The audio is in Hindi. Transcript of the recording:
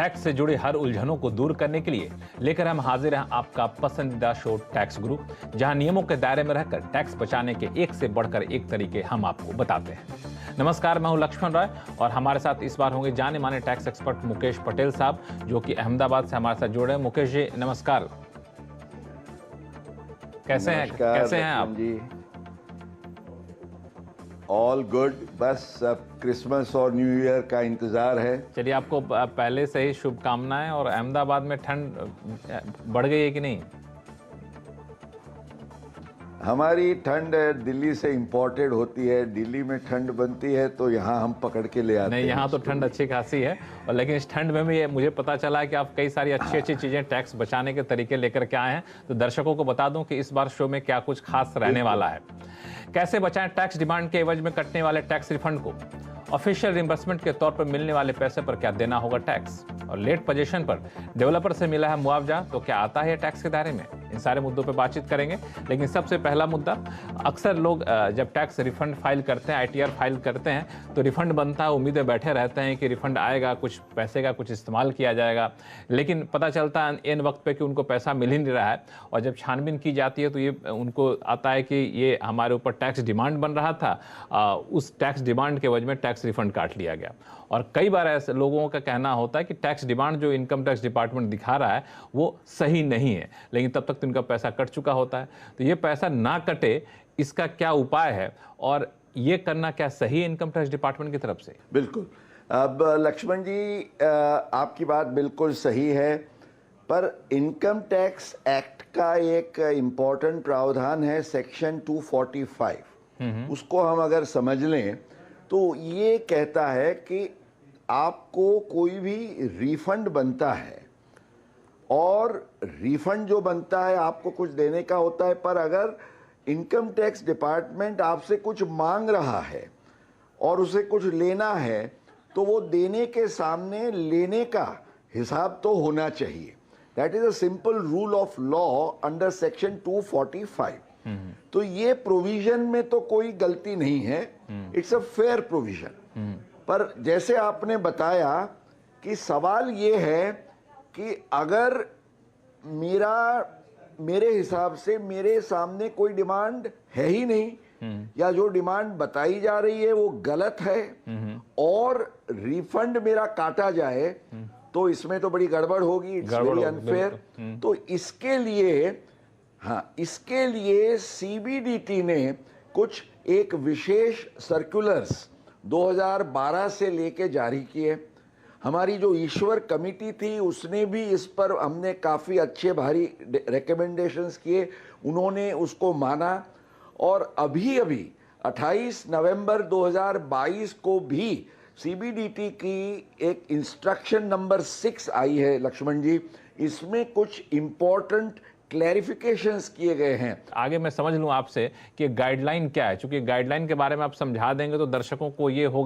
टैक्स से जुड़ी हर उलझनों को दूर करने के लिए लेकर हम हाजिर हैं आपका पसंदीदा शो टैक्स गुरु, जहां नियमों के दायरे में रहकर टैक्स बचाने के एक से बढ़कर एक तरीके हम आपको बताते हैं। नमस्कार, मैं हूं लक्ष्मण राय और हमारे साथ इस बार होंगे जाने माने टैक्स एक्सपर्ट मुकेश पटेल साहब, जो कि अहमदाबाद से हमारे साथ जुड़े हैं। मुकेश जी नमस्कार, कैसे हैं आप जी? ऑल गुड, बस अब क्रिसमस और न्यू ईयर का इंतजार है। चलिए, आपको पहले से ही शुभकामनाएं। और अहमदाबाद में ठंड बढ़ गई है कि नहीं? हमारी ठंड दिल्ली से इंपोर्टेड होती है, दिल्ली में ठंड बनती है तो यहाँ हम पकड़ के ले आते हैं। नहीं, यहाँ तो ठंड अच्छी खासी है, और लेकिन इस ठंड में भी मुझे पता चला है कि आप कई सारी अच्छी चीजें टैक्स बचाने के तरीके लेकर के आए हैं। तो दर्शकों को बता दूं कि इस बार शो में क्या कुछ खास रहने वाला है। कैसे बचाएं टैक्स डिमांड के एवज में कटने वाले टैक्स रिफंड को, ऑफिशियल रिइंबर्समेंट के तौर पर मिलने वाले पैसे पर क्या देना होगा टैक्स, और लेट पोजीशन पर डेवलपर से मिला है मुआवजा तो क्या आता है टैक्स के दायरे में। इन सारे मुद्दों पर बातचीत करेंगे। लेकिन सबसे पहला मुद्दा, अक्सर लोग जब टैक्स रिफंड फाइल करते हैं, आईटीआर फाइल करते हैं, तो रिफंड बनता है, उम्मीदें बैठे रहते हैं कि रिफंड आएगा, कुछ पैसे का कुछ इस्तेमाल किया जाएगा। लेकिन पता चलता है एन वक्त पे कि उनको पैसा मिल ही नहीं रहा है, और जब छानबीन की जाती है तो ये उनको आता है कि ये हमारे ऊपर टैक्स डिमांड बन रहा था, उस टैक्स डिमांड के वजह में टैक्स रिफंड काट लिया गया। और कई बार ऐसे लोगों का कहना होता है कि टैक्स डिमांड जो इनकम टैक्स डिपार्टमेंट दिखा रहा है वो सही नहीं है, लेकिन तब तक तो इनका पैसा कट चुका होता है। तो ये पैसा ना कटे, इसका क्या उपाय है, और ये करना क्या सही है इनकम टैक्स डिपार्टमेंट की तरफ से? बिल्कुल। अब लक्ष्मण जी, आपकी बात बिल्कुल सही है, पर इनकम टैक्स एक्ट का एक इम्पॉर्टेंट प्रावधान है सेक्शन 245। उसको हम अगर समझ लें तो ये कहता है कि आपको कोई भी रिफंड बनता है, और रिफंड जो बनता है आपको कुछ देने का होता है, पर अगर इनकम टैक्स डिपार्टमेंट आपसे कुछ मांग रहा है और उसे कुछ लेना है तो वो देने के सामने लेने का हिसाब तो होना चाहिए। That is a simple rule of law under section 245। तो ये प्रोविजन में तो कोई गलती नहीं है, इट्स अ फेयर प्रोविजन। पर जैसे आपने बताया कि सवाल ये है कि अगर मेरे हिसाब से मेरे सामने कोई डिमांड है ही नहीं, या जो डिमांड बताई जा रही है वो गलत है, और रिफंड मेरा काटा जाए, तो इसमें तो बड़ी गड़बड़ होगी, इट्स वेरी अनफेयर। तो इसके लिए सीबीडीटी ने कुछ एक विशेष सर्कुलर्स 2012 से लेके जारी किए। हमारी जो ईश्वर कमेटी थी उसने भी इस पर, हमने काफ़ी अच्छे भारी रिकमेंडेशंस किए, उन्होंने उसको माना, और अभी 28 नवंबर 2022 को भी सीबीडीटी की एक इंस्ट्रक्शन नंबर 6 आई है लक्ष्मण जी। इसमें कुछ इम्पोर्टेंट क्लैरिफिकेशंस किए गए हैं। आगे मैं समझ लूं आपसे कि गाइडलाइन क्या है, क्योंकि गाइडलाइन के बारे में आप समझा देंगे तो दर्शकों को ये होगा